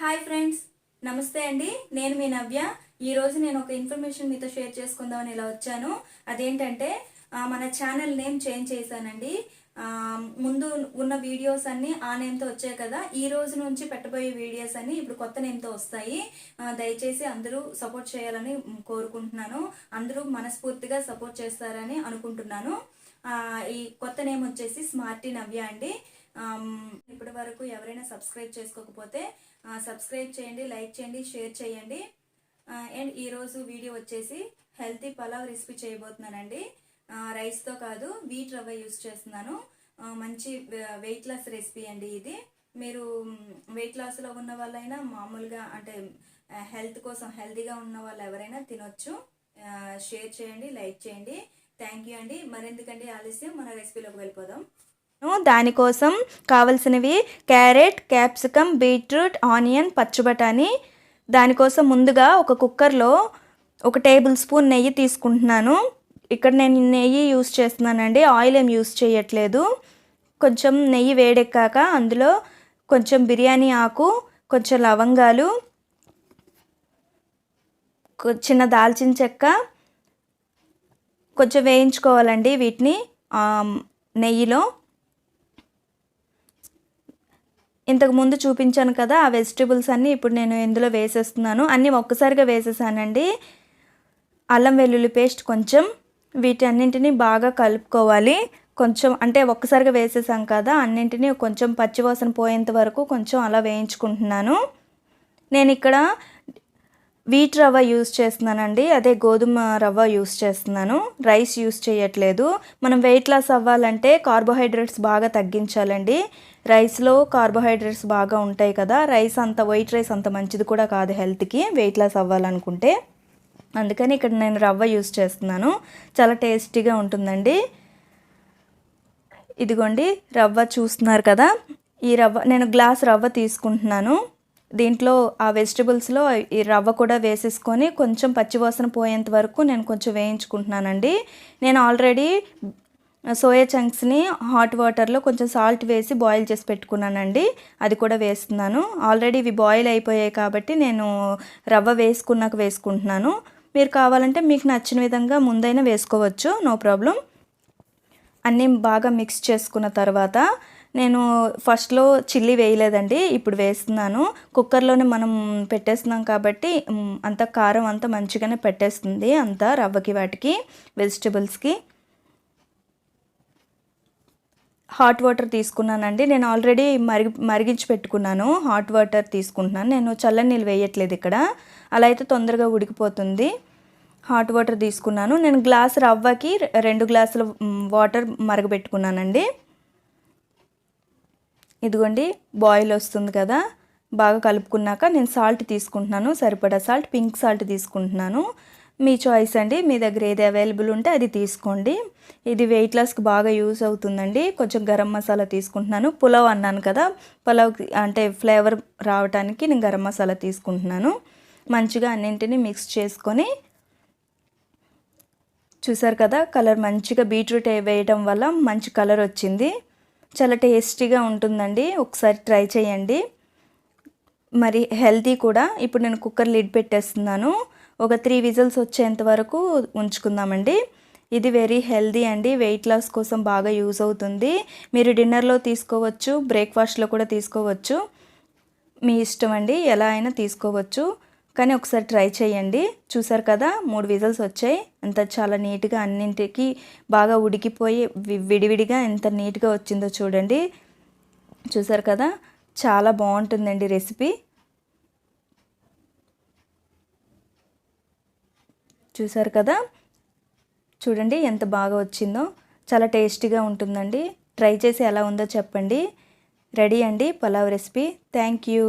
Hi friends, నమస్తే అండి. నేను మీ నవ్య. ఈరోజు నేను ఒక ఇన్ఫర్మేషన్ మీతో షేర్ చేసుకుందామని ఇలా వచ్చాను. అదేంటంటే మన ఛానల్ నేమ్ చేంజ్ చేశానండి. ముందు ఉన్న వీడియోస్ అన్నీ ఆ నేమ్తో వచ్చాయి కదా, ఈ రోజు నుంచి పెట్టబోయే వీడియోస్ అన్నీ ఇప్పుడు కొత్త నేమ్తో వస్తాయి. దయచేసి అందరూ సపోర్ట్ చేయాలని కోరుకుంటున్నాను. అందరూ మనస్ఫూర్తిగా సపోర్ట్ చేస్తారని అనుకుంటున్నాను. ఈ కొత్త నేమ్ వచ్చేసి స్మార్టీ నవ్య అండి. ఇప్పటి వరకు ఎవరైనా సబ్స్క్రైబ్ చేసుకోకపోతే సబ్స్క్రైబ్ చేయండి, లైక్ చేయండి, షేర్ చేయండి. అండ్ ఈరోజు వీడియో వచ్చేసి హెల్తీ పలావ్ రెసిపీ చేయబోతున్నానండి. రైస్తో కాదు, వీట్ రవ్వ యూస్ చేస్తున్నాను. మంచి వెయిట్ లాస్ రెసిపీ అండి ఇది. మీరు వెయిట్ లాస్లో ఉన్న వాళ్ళైనా మామూలుగా అంటే హెల్త్ కోసం హెల్తీగా ఉన్న వాళ్ళు ఎవరైనా తినొచ్చు. షేర్ చేయండి, లైక్ చేయండి. థ్యాంక్ యూ అండి. మరెందుకండి ఆలస్యం, మన రెసిపీలోకి వెళ్ళిపోదాం. దానికోసం కావలసినవి క్యారెట్, క్యాప్సికమ్, బీట్రూట్, ఆనియన్, పచ్చిబటానీ. దానికోసం ముందుగా ఒక కుక్కర్లో 1 టేబుల్ స్పూన్ నెయ్యి తీసుకుంటున్నాను. ఇక్కడ నేను నెయ్యి యూస్ చేస్తున్నానండి, ఆయిల్ ఏం యూస్ చేయట్లేదు. కొంచెం నెయ్యి వేడెక్కాక అందులో కొంచెం బిర్యానీ ఆకు, కొంచెం లవంగాలు, చిన్న దాల్చిన చెక్క కొంచెం వేయించుకోవాలండి. వీటిని నెయ్యిలో ఇంతకు ముందు చూపించాను కదా, ఆ వెజిటబుల్స్ అన్నీ ఇప్పుడు నేను ఇందులో వేసేస్తున్నాను. అన్నీ ఒక్కసారిగా వేసేసానండి. అల్లం వెల్లుల్లి పేస్ట్ కొంచెం, వీటన్నింటినీ బాగా కలుపుకోవాలి. కొంచెం అంటే ఒక్కసారిగా వేసేసాం కదా, అన్నింటినీ కొంచెం పచ్చివాసన పోయేంత వరకు కొంచెం అలా వేయించుకుంటున్నాను. నేను ఇక్కడ వీట్ రవ్వ యూస్ చేస్తున్నానండి, అదే గోధుమ రవ్వ యూస్ చేస్తున్నాను. రైస్ యూస్ చేయట్లేదు. మనం వెయిట్ లాస్ అవ్వాలంటే కార్బోహైడ్రేట్స్ బాగా తగ్గించాలండి. రైస్లో కార్బోహైడ్రేట్స్ బాగా ఉంటాయి కదా, వైట్ రైస్ అంత మంచిది కూడా కాదు హెల్త్కి వెయిట్ లాస్ అవ్వాలనుకుంటే. అందుకని ఇక్కడ నేను రవ్వ యూస్ చేస్తున్నాను. చాలా టేస్టీగా ఉంటుందండి. ఇదిగోండి రవ్వ చూస్తున్నారు కదా, ఈ రవ్వ నేను గ్లాస్ రవ్వ తీసుకుంటున్నాను. దీంట్లో ఆ వెజిటబుల్స్లో ఈ రవ్వ కూడా వేసేసుకొని కొంచెం పచ్చివాసన పోయేంత వరకు నేను కొంచెం వేయించుకుంటున్నానండి. నేను ఆల్రెడీ సోయా చంక్స్ని హాట్ వాటర్లో కొంచెం సాల్ట్ వేసి బాయిల్ చేసి పెట్టుకున్నానండి, అది కూడా వేస్తున్నాను. ఆల్రెడీ ఇవి బాయిల్ అయిపోయాయి కాబట్టి నేను రవ్వ వేసుకుంటున్నాను. మీరు కావాలంటే మీకు నచ్చిన విధంగా ముందైనా వేసుకోవచ్చు, నో ప్రాబ్లం. అన్నీ బాగా మిక్స్ చేసుకున్న తర్వాత నేను ఫస్ట్లో చిల్లీ వేయలేదండి, ఇప్పుడు వేస్తున్నాను. కుక్కర్లోనే మనం పెట్టేస్తున్నాం కాబట్టి అంత కారం అంతా మంచిగానే పెట్టేస్తుంది, అంతా రవ్వకి వాటికి వెజిటబుల్స్కి. హాట్ వాటర్ తీసుకున్నానండి. నేను ఆల్రెడీ మరిగించి పెట్టుకున్నాను. హాట్ వాటర్ తీసుకుంటున్నాను, నేను చల్లని నీళ్ళు వేయట్లేదు ఇక్కడ, అలా అయితే తొందరగా ఉడికిపోతుంది. హాట్ వాటర్ తీసుకున్నాను. నేను గ్లాస్ రవ్వకి 2 గ్లాసుల వాటర్ మరగబెట్టుకున్నానండి. ఇదిగోండి బాయిల్ వస్తుంది కదా, బాగా కలుపుకున్నాక నేను సాల్ట్ తీసుకుంటున్నాను, సరిపడా సాల్ట్, పింక్ సాల్ట్ తీసుకుంటున్నాను. మీ చాయిస్ అండి, మీ దగ్గర ఏది అవైలబుల్ ఉంటే అది తీసుకోండి. ఇది వెయిట్ లాస్కి బాగా యూస్ అవుతుందండి. కొంచెం గరం మసాలా తీసుకుంటున్నాను. పులావ్ అన్నాను కదా, పులావ్ అంటే ఫ్లేవర్ రావడానికి నేను గరం మసాలా తీసుకుంటున్నాను. మంచిగా అన్నింటినీ మిక్స్ చేసుకొని, చూసారు కదా కలర్ మంచిగా బీట్రూట్ వేయడం వల్ల మంచి కలర్ వచ్చింది. చాలా టేస్టీగా ఉంటుందండి, ఒకసారి ట్రై చేయండి. మరి హెల్తీ కూడా. ఇప్పుడు నేను కుక్కర్ లిడ్ పెట్టేస్తున్నాను. ఒక 3 విజిల్స్ వచ్చేంత వరకు ఉంచుకుందామండి. ఇది వెరీ హెల్తీ అండి, వెయిట్ లాస్ కోసం బాగా యూజ్ అవుతుంది. మీరు డిన్నర్లో తీసుకోవచ్చు, బ్రేక్ఫాస్ట్లో కూడా తీసుకోవచ్చు, మీ ఇష్టం అండి, ఎలా అయినా తీసుకోవచ్చు. కానీ ఒకసారి ట్రై చేయండి. చూసారు కదా 3 విజిల్స్ వచ్చాయి. అంత చాలా నీట్గా అన్నింటికి బాగా ఉడికిపోయి విడివిడిగా ఎంత నీట్గా వచ్చిందో చూడండి. చూసారు కదా, చాలా బాగుంటుందండి రెసిపీ. చూసారు కదా, చూడండి ఎంత బాగా వచ్చిందో. చాలా టేస్టీగా ఉంటుందండి. ట్రై చేసి ఎలా ఉందో చెప్పండి. రెడీ అండి పలావ్ రెసిపీ. Thank you.